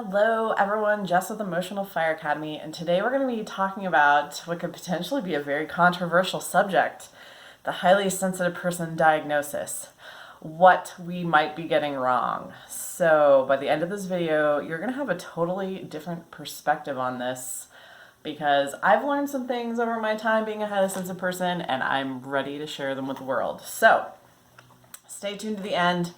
Hello everyone, Jess with Emotional Fire Academy, and today we're going to be talking about what could potentially be a very controversial subject, the highly sensitive person diagnosis, what we might be getting wrong. So by the end of this video, you're going to have a totally different perspective on this because I've learned some things over my time being a highly sensitive person and I'm ready to share them with the world. So stay tuned to the end.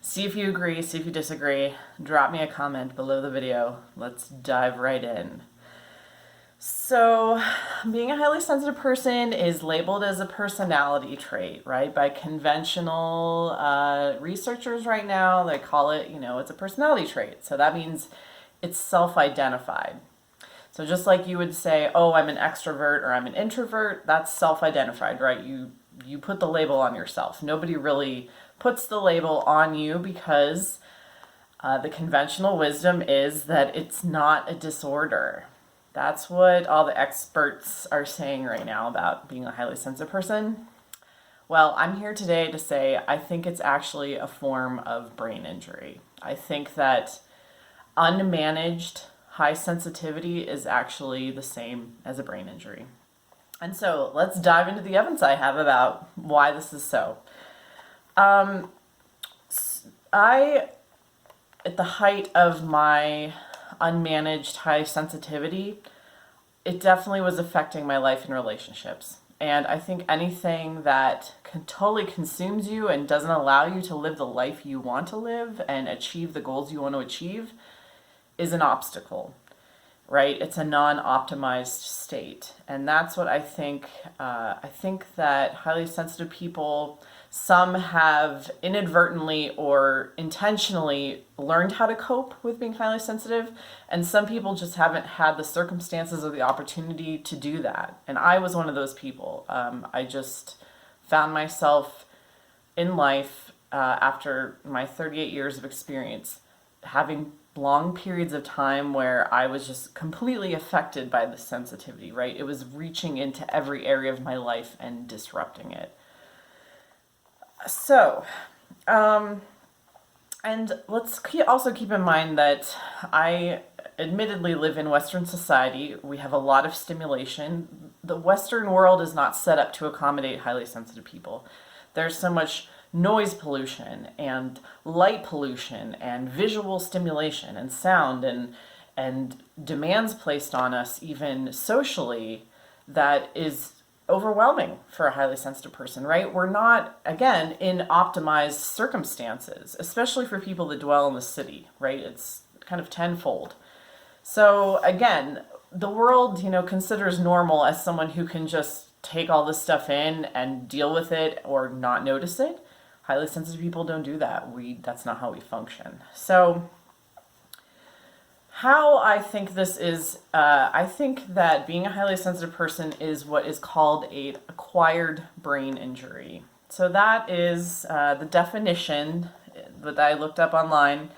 See if you agree, see if you disagree. Drop me a comment below the video. Let's dive right in. So, being a highly sensitive person is labeled as a personality trait, right? By conventional researchers right now, they call it, it's a personality trait. So that means it's self-identified. So just like you would say, oh, I'm an extrovert or I'm an introvert, that's self-identified, right? You put the label on yourself. Nobody really puts the label on you because the conventional wisdom is that it's not a disorder. That's what all the experts are saying right now about being a highly sensitive person. Well, I'm here today to say I think it's actually a form of brain injury. I think that unmanaged high sensitivity is actually the same as a brain injury. And so let's dive into the evidence I have about why this is so. At the height of my unmanaged high sensitivity, it definitely was affecting my life and relationships. And I think anything that totally consumes you and doesn't allow you to live the life you want to live and achieve the goals you want to achieve is an obstacle, right? It's a non-optimized state. And that's what I think. I think that highly sensitive people, some have inadvertently or intentionally learned how to cope with being highly sensitive, and some people just haven't had the circumstances or the opportunity to do that. And I was one of those people. I just found myself in life after my 38 years of experience having long periods of time where I was just completely affected by the sensitivity, right? It was reaching into every area of my life and disrupting it. So, and let's also keep in mind that I admittedly live in Western society. We have a lot of stimulation. The Western world is not set up to accommodate highly sensitive people. There's so much noise pollution and light pollution and visual stimulation and sound and demands placed on us even socially that is overwhelming for a highly sensitive person, right? We're not, again, in optimized circumstances, especially for people that dwell in the city, right? It's kind of tenfold. So again, the world, considers normal as someone who can just take all this stuff in and deal with it or not notice it. Highly sensitive people don't do that. That's not how we function. So how I think this is, I think that being a highly sensitive person is what is called an acquired brain injury. So that is the definition that I looked up online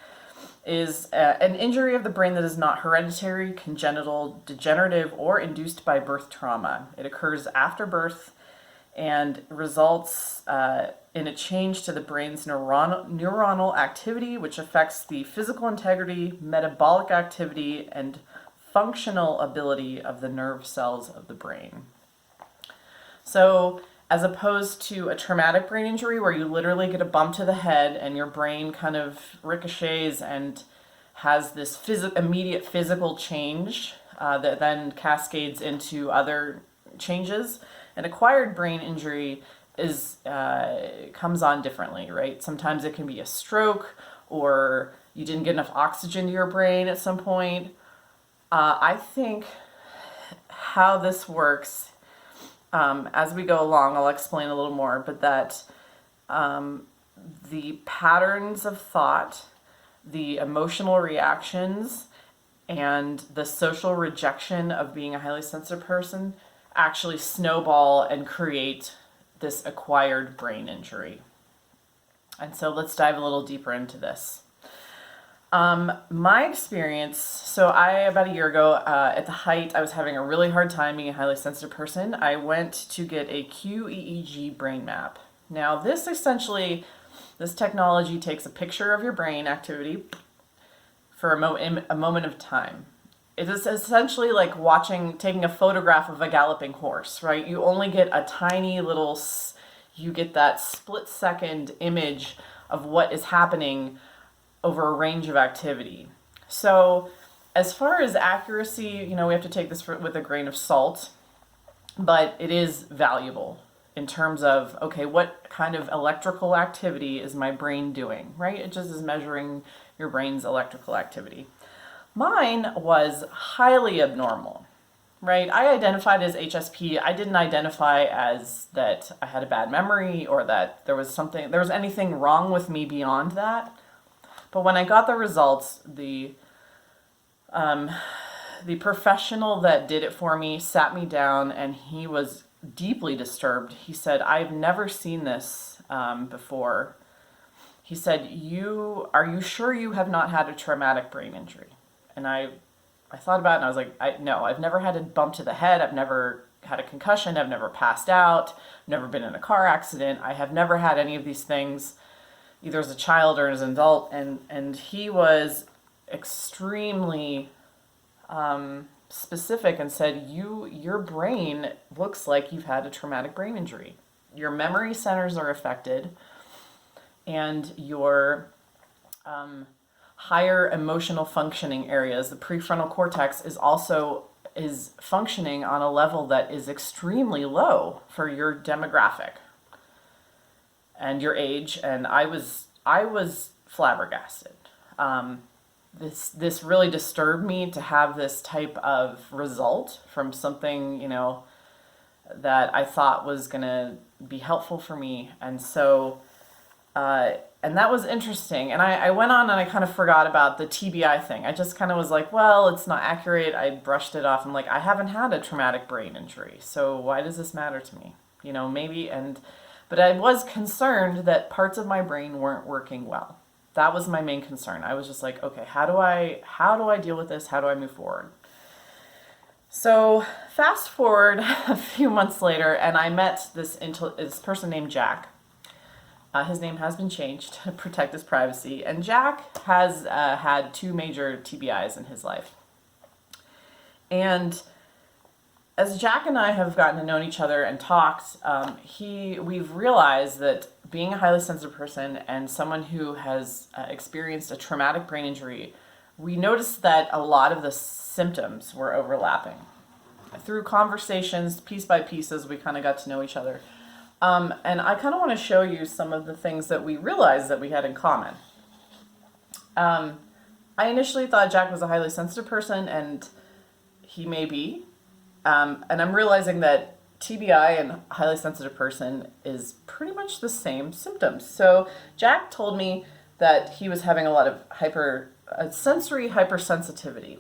is an injury of the brain that is not hereditary, congenital, degenerative, or induced by birth trauma. It occurs after birth and results in a change to the brain's neuronal activity, which affects the physical integrity, metabolic activity, and functional ability of the nerve cells of the brain. So, as opposed to a traumatic brain injury where you literally get a bump to the head and your brain kind of ricochets and has this immediate physical change that then cascades into other changes, an acquired brain injury comes on differently, right? Sometimes it can be a stroke or you didn't get enough oxygen to your brain at some point. I think how this works, as we go along, I'll explain a little more, but that the patterns of thought, the emotional reactions, and the social rejection of being a highly sensitive person actually snowball and create this acquired brain injury. And so let's dive a little deeper into this. My experience, so about a year ago, at the height, I was having a really hard time being a highly sensitive person. I went to get a QEEG brain map. Now this technology takes a picture of your brain activity, for a moment of time. It is essentially like taking a photograph of a galloping horse, right? You only get a tiny little, you get that split second image of what is happening over a range of activity. So as far as accuracy, we have to take this with a grain of salt, but it is valuable in terms of, okay, what kind of electrical activity is my brain doing, right? It just is measuring your brain's electrical activity. Mine was highly abnormal, right? I identified as HSP. I didn't identify as that I had a bad memory or that there was anything wrong with me beyond that. But when I got the results, the professional that did it for me sat me down and he was deeply disturbed. He said, "I've never seen this before." He said, "Are you sure you have not had a traumatic brain injury?" And I thought about it and I was like, no, I've never had a bump to the head. I've never had a concussion. I've never passed out. Never been in a car accident. I have never had any of these things, either as a child or as an adult. And he was extremely specific and said, your brain looks like you've had a traumatic brain injury. Your memory centers are affected, and your higher emotional functioning areas, the prefrontal cortex, is functioning on a level that is extremely low for your demographic and your age. And I was flabbergasted. This really disturbed me to have this type of result from something, that I thought was going to be helpful for me. And so, and that was interesting. And I went on and I kind of forgot about the TBI thing. I just kind of was like, well, it's not accurate. I brushed it off. I'm like, I haven't had a traumatic brain injury, so why does this matter to me? Maybe. But I was concerned that parts of my brain weren't working well. That was my main concern. I was just like, okay, how do I deal with this? How do I move forward? So fast forward a few months later, and I met this person named Jack. His name has been changed to protect his privacy. And Jack has had 2 major TBIs in his life. And as Jack and I have gotten to know each other and talked, we've realized that being a highly sensitive person and someone who has experienced a traumatic brain injury, we noticed that a lot of the symptoms were overlapping. Through conversations, piece by piece, as we kind of got to know each other. And I kind of want to show you some of the things that we realized that we had in common. I initially thought Jack was a highly sensitive person, and he may be. And I'm realizing that TBI and highly sensitive person is pretty much the same symptoms. So Jack told me that he was having a lot of sensory hypersensitivity.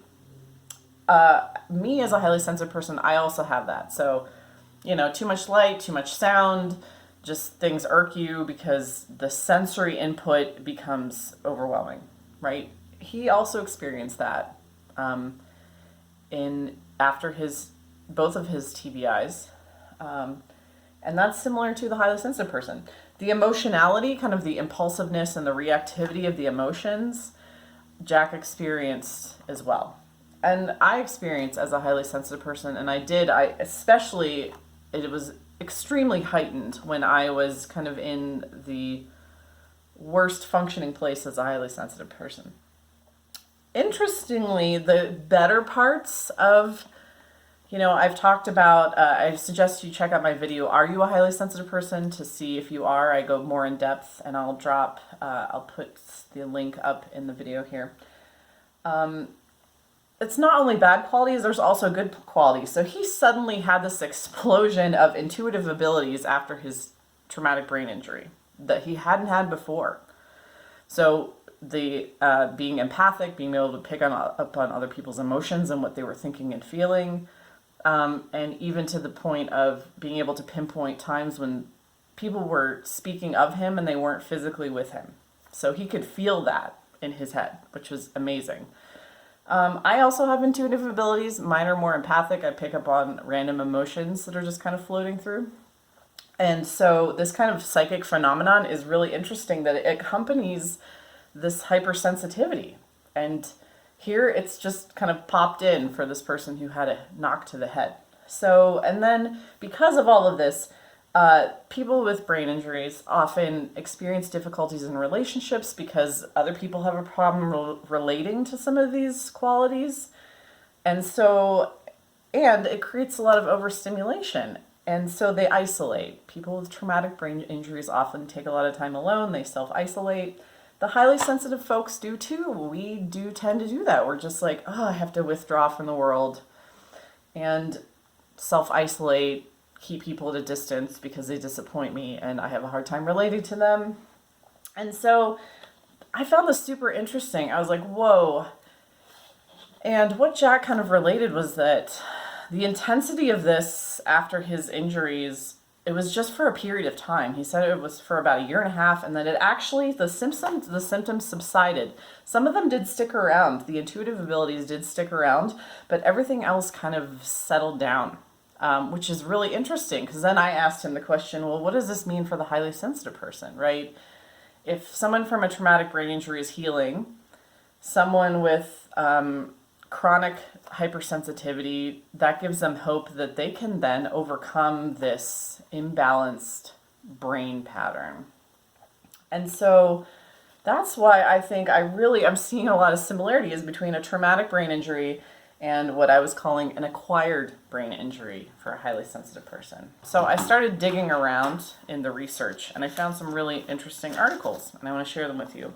Me as a highly sensitive person, I also have that. So, too much light, too much sound, just things irk you because the sensory input becomes overwhelming, right? He also experienced that after both of his TBIs. And that's similar to the highly sensitive person. The emotionality, kind of the impulsiveness and the reactivity of the emotions, Jack experienced as well. And I experienced as a highly sensitive person, and it was extremely heightened when I was kind of in the worst functioning place as a highly sensitive person. Interestingly, the better parts of, I've talked about, I suggest you check out my video, Are You a Highly Sensitive Person? To see if you are. I go more in depth, and I'll put the link up in the video here. It's not only bad qualities, there's also good qualities. So he suddenly had this explosion of intuitive abilities after his traumatic brain injury that he hadn't had before. So the being empathic, being able to pick up on other people's emotions and what they were thinking and feeling, and even to the point of being able to pinpoint times when people were speaking of him and they weren't physically with him. So he could feel that in his head, which was amazing. I also have intuitive abilities. Mine are more empathic. I pick up on random emotions that are just kind of floating through. And so this kind of psychic phenomenon is really interesting that it accompanies this hypersensitivity. And Here it's just kind of popped in for this person who had a knock to the head. So, and then because of all of this, people with brain injuries often experience difficulties in relationships because other people have a problem relating to some of these qualities. And so, and it creates a lot of overstimulation. And so they isolate. People with traumatic brain injuries often take a lot of time alone, they self isolate. The highly sensitive folks do too. We do tend to do that. We're just like, oh, I have to withdraw from the world and self isolate, keep people at a distance because they disappoint me and I have a hard time relating to them. And so I found this super interesting. I was like, whoa. And what Jack kind of related was that the intensity of this after his injuries, it was just for a period of time. He said it was for about 1.5 years, and then it actually, the symptoms subsided. Some of them did stick around. The intuitive abilities did stick around, but everything else kind of settled down, which is really interesting, because then I asked him the question, well, what does this mean for the highly sensitive person, right? If someone from a traumatic brain injury is healing, someone with chronic hypersensitivity, that gives them hope that they can then overcome this imbalanced brain pattern. And so that's why I think I'm seeing a lot of similarities between a traumatic brain injury and what I was calling an acquired brain injury for a highly sensitive person. So I started digging around in the research and I found some really interesting articles and I want to share them with you.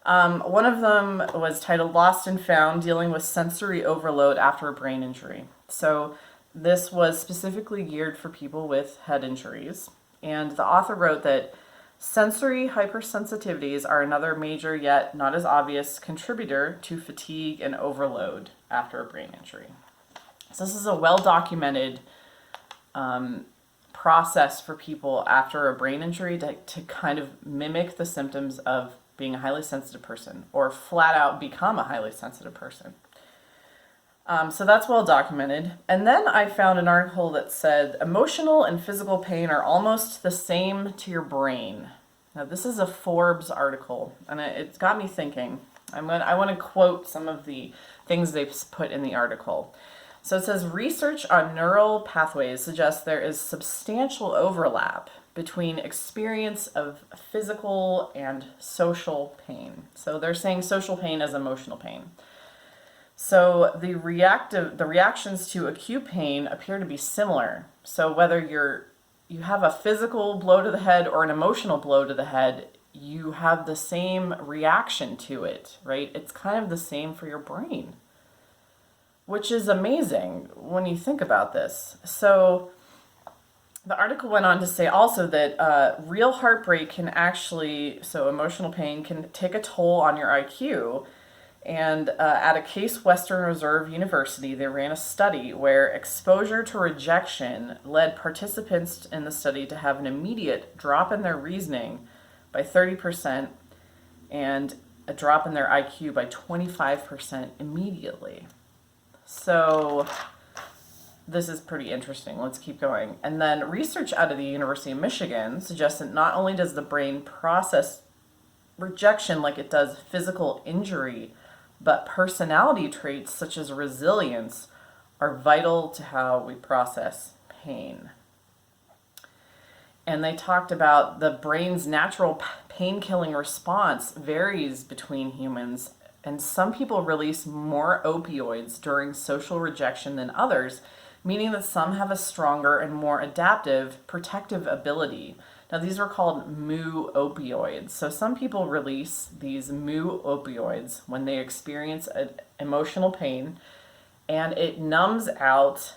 One of them was titled Lost and Found, Dealing with Sensory Overload After a Brain Injury. So this was specifically geared for people with head injuries. And the author wrote that sensory hypersensitivities are another major yet not as obvious contributor to fatigue and overload after a brain injury. So this is a well-documented process for people after a brain injury to kind of mimic the symptoms of being a highly sensitive person or flat out become a highly sensitive person. So that's well documented. And then I found an article that said emotional and physical pain are almost the same to your brain. Now this is a Forbes article and it's got me thinking. I want to quote some of the things they've put in the article. So it says research on neural pathways suggests there is substantial overlap between experience of physical and social pain. So they're saying social pain as emotional pain. So the reactions to acute pain appear to be similar. So whether you have a physical blow to the head or an emotional blow to the head, you have the same reaction to it, right? It's kind of the same for your brain, which is amazing when you think about this. So the article went on to say also that real heartbreak can actually, so emotional pain can take a toll on your IQ. And at a Case Western Reserve University, they ran a study where exposure to rejection led participants in the study to have an immediate drop in their reasoning by 30% and a drop in their IQ by 25% immediately. So this is pretty interesting. Let's keep going. And then research out of the University of Michigan suggests that not only does the brain process rejection like it does physical injury, but personality traits such as resilience are vital to how we process pain. And they talked about the brain's natural pain-killing response varies between humans, and some people release more opioids during social rejection than others, meaning that some have a stronger and more adaptive protective ability. Now, these are called mu opioids. So some people release these mu opioids when they experience emotional pain, and it numbs out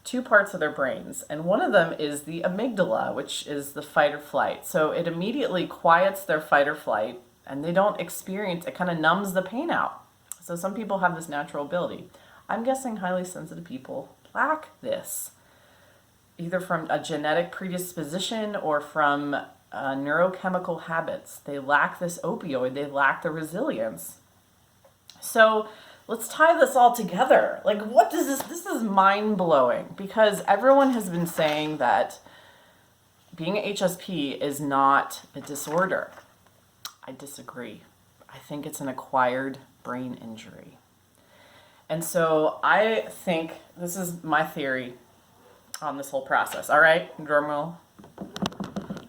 two parts of their brains. And one of them is the amygdala, which is the fight or flight. So it immediately quiets their fight or flight, and they don't experience, it kind of numbs the pain out. So some people have this natural ability. I'm guessing highly sensitive people lack this, either from a genetic predisposition or from neurochemical habits. They lack this opioid, they lack the resilience. So let's tie this all together. Like, what does this is mind-blowing, because everyone has been saying that being an HSP is not a disorder. I disagree. I think it's an acquired brain injury. And so I think this is my theory on this whole process. All right, drum roll.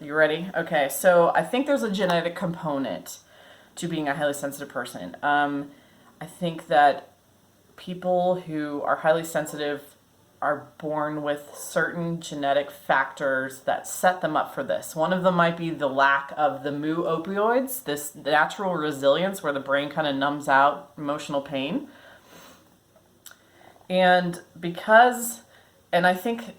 You ready? Okay, so I think there's a genetic component to being a highly sensitive person. I think that people who are highly sensitive are born with certain genetic factors that set them up for this. One of them might be the lack of the mu opioids, this natural resilience where the brain kind of numbs out emotional pain. And I think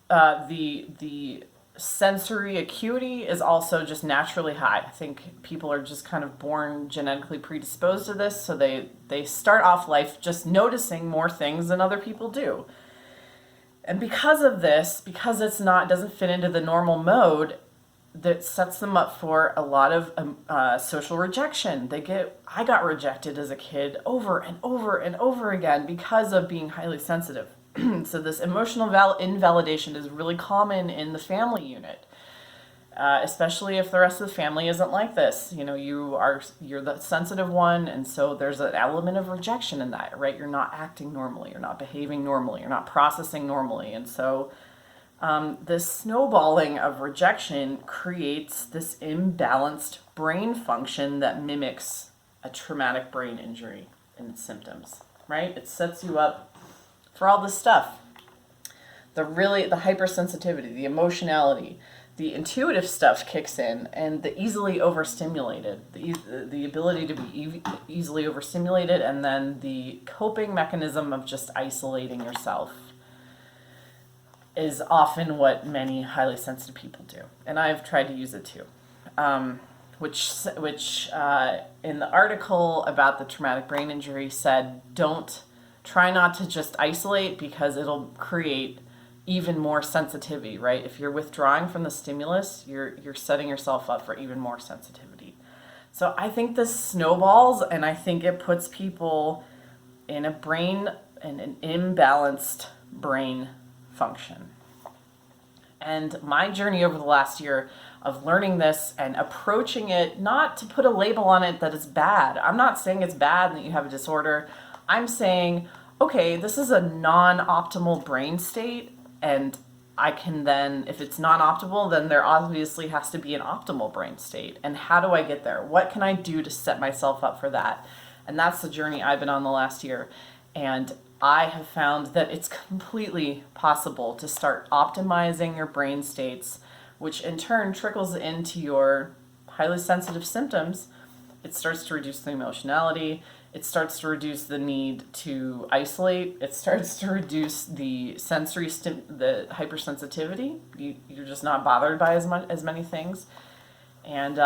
the sensory acuity is also just naturally high. I think people are just kind of born genetically predisposed to this, so they start off life just noticing more things than other people do. And because of this, because doesn't fit into the normal mode, that sets them up for a lot of social rejection. I got rejected as a kid over and over and over again because of being highly sensitive. So this emotional invalidation is really common in the family unit, especially if the rest of the family isn't like this. You know, you're the sensitive one, and so there's an element of rejection in that, right? You're not acting normally, you're not behaving normally, you're not processing normally, and so this snowballing of rejection creates this imbalanced brain function that mimics a traumatic brain injury in its symptoms, right? It sets you up for all this stuff. The hypersensitivity, the emotionality, the intuitive stuff kicks in, and the easily overstimulated, the ability to be easily overstimulated, and then the coping mechanism of just isolating yourself is often what many highly sensitive people do. And I've tried to use it too. Which in the article about the traumatic brain injury said, try not to just isolate because it'll create even more sensitivity, right? If you're withdrawing from the stimulus, you're setting yourself up for even more sensitivity. So I think this snowballs, and I think it puts people in an imbalanced brain function. And my journey over the last year of learning this and approaching it, not to put a label on it that it's bad. I'm not saying it's bad and that you have a disorder. I'm saying, okay, this is a non-optimal brain state, and I can then, if it's non-optimal, then there obviously has to be an optimal brain state. And how do I get there? What can I do to set myself up for that? And that's the journey I've been on the last year. And I have found that it's completely possible to start optimizing your brain states, which in turn trickles into your highly sensitive symptoms. It starts to reduce the emotionality. It starts to reduce the need to isolate. It starts to reduce the the hypersensitivity. You're just not bothered by as many things. And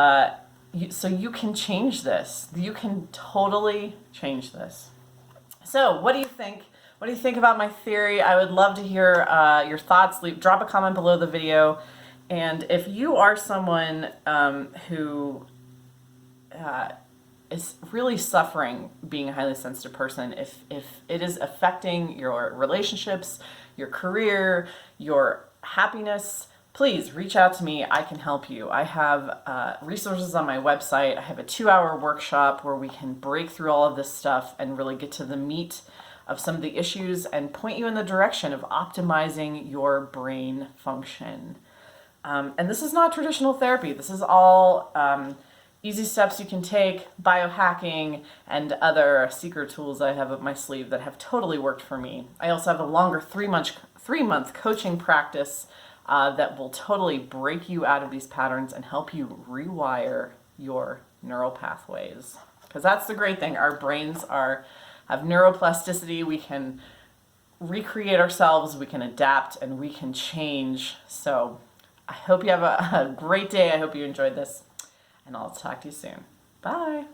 so you can change this. You can totally change this. So what do you think? What do you think about my theory? I would love to hear your thoughts. Drop a comment below the video. And if you are someone who is really suffering being a highly sensitive person, if it is affecting your relationships, your career, your happiness, please reach out to me. I can help you. I have resources on my website. I have a 2-hour workshop where we can break through all of this stuff and really get to the meat of some of the issues and point you in the direction of optimizing your brain function. And this is not traditional therapy. This is all easy steps you can take, biohacking, and other secret tools I have up my sleeve that have totally worked for me. I also have a longer 3-month coaching practice that will totally break you out of these patterns and help you rewire your neural pathways. Because that's the great thing. Our brains have neuroplasticity. We can recreate ourselves, we can adapt, and we can change. So I hope you have a great day. I hope you enjoyed this, and I'll talk to you soon. Bye.